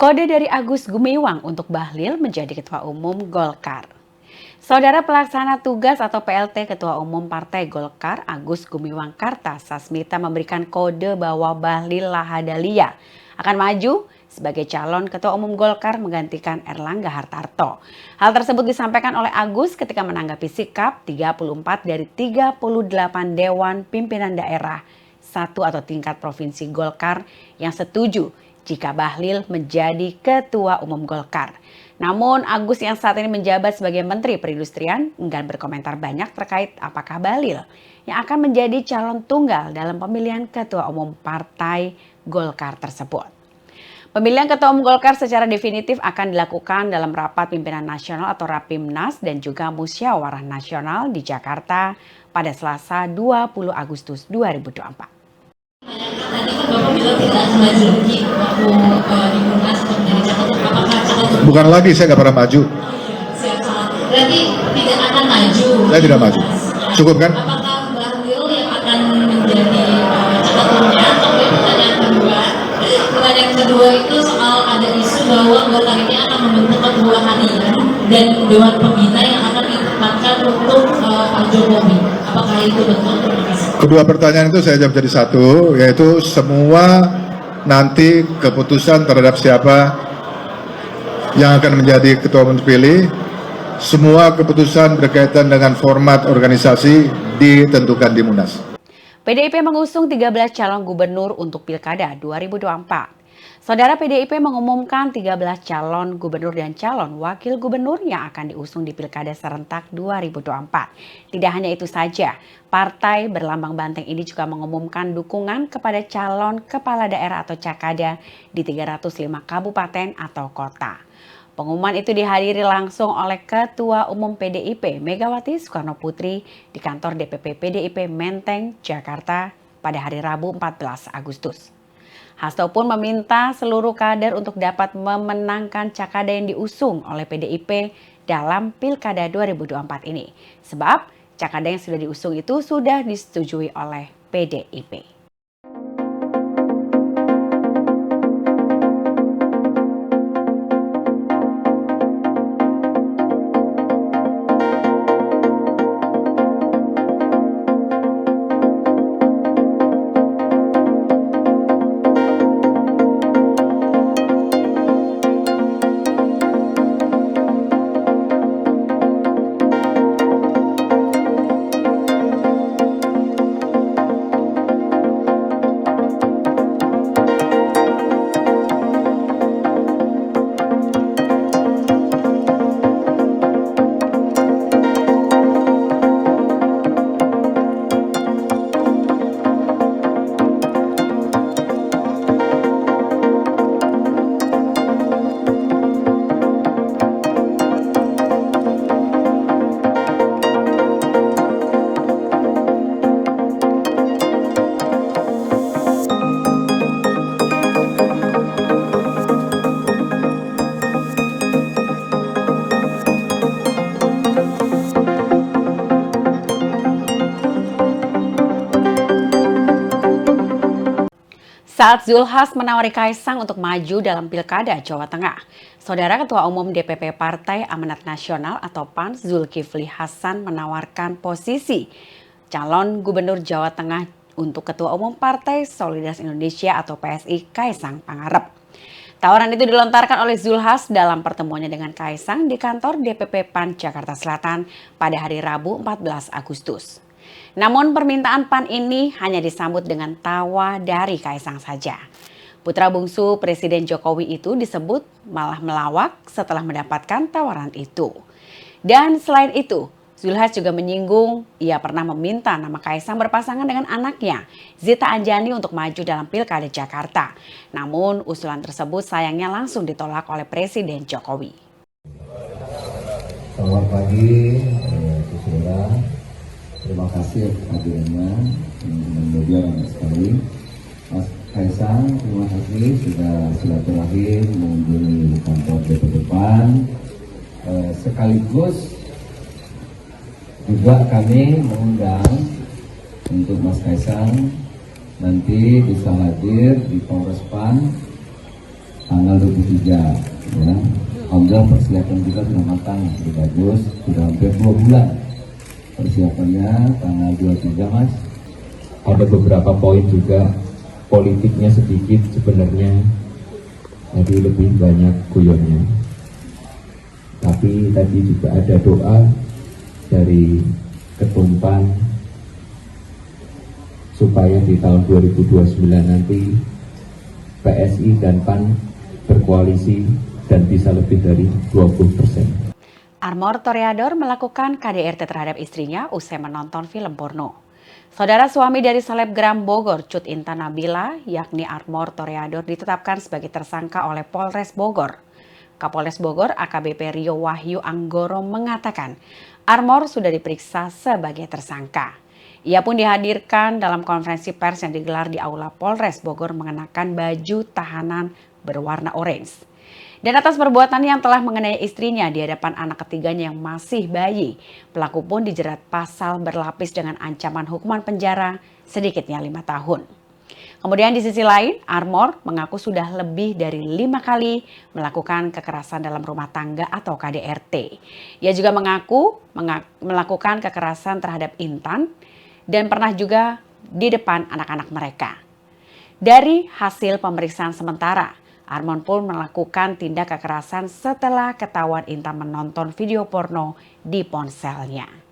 Kode dari Agus Gumiwang untuk Bahlil menjadi Ketua Umum Golkar. Saudara Pelaksana Tugas atau PLT Ketua Umum Partai Golkar Agus Gumiwang Kartasasmita memberikan kode bahwa Bahlil Lahadalia akan maju sebagai calon Ketua Umum Golkar menggantikan Erlangga Hartarto. Hal tersebut disampaikan oleh Agus ketika menanggapi sikap 34 dari 38 Dewan Pimpinan Daerah 1 atau tingkat Provinsi Golkar yang setuju jika Bahlil menjadi Ketua Umum Golkar. Namun Agus yang saat ini menjabat sebagai Menteri Perindustrian enggan berkomentar banyak terkait apakah Bahlil yang akan menjadi calon tunggal dalam pemilihan Ketua Umum Partai Golkar tersebut. Pemilihan Ketua Umum Golkar secara definitif akan dilakukan dalam rapat pimpinan nasional atau Rapimnas dan juga Musyawarah Nasional di Jakarta pada Selasa 20 Agustus 2024. Bukan lagi, saya nggak pernah maju. Berarti tidak akan maju. Saya tidak maju. Cukup kan? Apakah Bahlil yang akan menjadi cawapresnya? Tapi pertanyaan kedua. Pertanyaan kedua itu soal ada isu bahwa Golkar ini akan membentuk ketua harian dan dewan pembina yang akan ditempatkan untuk Pak Jokowi. Apakah itu betul? Kedua pertanyaan itu saya jawab jadi satu, yaitu semua nanti keputusan terhadap siapa yang akan menjadi ketua umum terpilih, semua keputusan berkaitan dengan format organisasi ditentukan di Munas. PDIP mengusung 13 calon gubernur untuk Pilkada 2024. Saudara PDIP mengumumkan 13 calon gubernur dan calon wakil gubernur yang akan diusung di Pilkada serentak 2024. Tidak hanya itu saja, partai berlambang banteng ini juga mengumumkan dukungan kepada calon kepala daerah atau Cakada di 305 kabupaten atau kota. Pengumuman itu dihadiri langsung oleh Ketua Umum PDIP Megawati Soekarno Putri di kantor DPP PDIP Menteng, Jakarta pada hari Rabu 14 Agustus. Hasto pun meminta seluruh kader untuk dapat memenangkan Cakada yang diusung oleh PDIP dalam Pilkada 2024 ini. Sebab Cakada yang sudah diusung itu sudah disetujui oleh PDIP. Saat Zulhas menawari Kaisang untuk maju dalam Pilkada Jawa Tengah, Saudara Ketua Umum DPP Partai Amanat Nasional atau PAN Zulkifli Hasan menawarkan posisi calon Gubernur Jawa Tengah untuk Ketua Umum Partai Solidaritas Indonesia atau PSI Kaisang Pangarep. Tawaran itu dilontarkan oleh Zulhas dalam pertemuannya dengan Kaisang di kantor DPP PAN Jakarta Selatan pada hari Rabu 14 Agustus. Namun permintaan PAN ini hanya disambut dengan tawa dari Kaisang saja. Putra bungsu Presiden Jokowi itu disebut malah melawak setelah mendapatkan tawaran itu. Dan selain itu, Zulhas juga menyinggung ia pernah meminta nama Kaisang berpasangan dengan anaknya, Zita Anjani untuk maju dalam Pilkada Jakarta. Namun usulan tersebut sayangnya langsung ditolak oleh Presiden Jokowi. Selamat pagi, saudara. Terima kasih kehadirannya, teman-teman media banyak sekali. Mas Kaisang, terima kasih sudah silaturahim mengunjungi kantor DPP PAN. Sekaligus juga kami mengundang untuk Mas Kaisang nanti bisa hadir di Kongres PAN tanggal 2023 ya. Alhamdulillah persiapan kita sudah matang, sudah bagus, sudah hampir 2 bulan persiapannya. Tanggal 23 Mas, ada beberapa poin juga politiknya sedikit sebenarnya, jadi lebih banyak guyonnya. Tapi tadi juga ada doa dari Ketumpan supaya di tahun 2029 nanti PSI dan PAN berkoalisi dan bisa lebih dari 20%. Armor Toreador melakukan KDRT terhadap istrinya usai menonton film porno. Saudara suami dari selebgram Bogor, Cut Intan Nabila, yakni Armor Toreador, ditetapkan sebagai tersangka oleh Polres Bogor. Kapolres Bogor AKBP Rio Wahyu Anggoro mengatakan Armor sudah diperiksa sebagai tersangka. Ia pun dihadirkan dalam konferensi pers yang digelar di Aula Polres Bogor mengenakan baju tahanan berwarna orange. Dan atas perbuatan yang telah mengenai istrinya di hadapan anak ketiganya yang masih bayi, pelaku pun dijerat pasal berlapis dengan ancaman hukuman penjara sedikitnya 5 tahun. Kemudian di sisi lain, Armor mengaku sudah lebih dari 5 kali melakukan kekerasan dalam rumah tangga atau KDRT. Ia juga mengaku melakukan kekerasan terhadap Intan dan pernah juga di depan anak-anak mereka. Dari hasil pemeriksaan sementara, Armor pun melakukan tindak kekerasan setelah ketahuan Intan menonton video porno di ponselnya.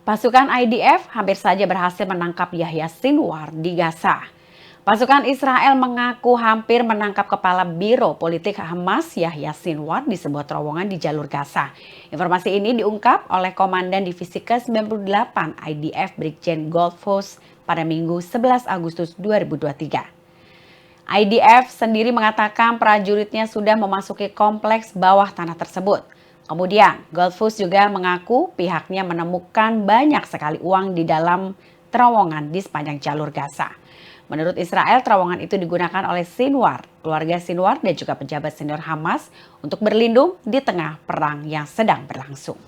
Pasukan IDF hampir saja berhasil menangkap Yahya Sinwar di Gaza. Pasukan Israel mengaku hampir menangkap kepala Biro Politik Hamas Yahya Sinwar di sebuah terowongan di jalur Gaza. Informasi ini diungkap oleh Komandan Divisi ke-98 IDF Brigjen Goldfuss pada Minggu 11 Agustus 2023. IDF sendiri mengatakan prajuritnya sudah memasuki kompleks bawah tanah tersebut. Kemudian, Goldfuss juga mengaku pihaknya menemukan banyak sekali uang di dalam terowongan di sepanjang jalur Gaza. Menurut Israel, terowongan itu digunakan oleh Sinwar, keluarga Sinwar dan juga pejabat senior Hamas untuk berlindung di tengah perang yang sedang berlangsung.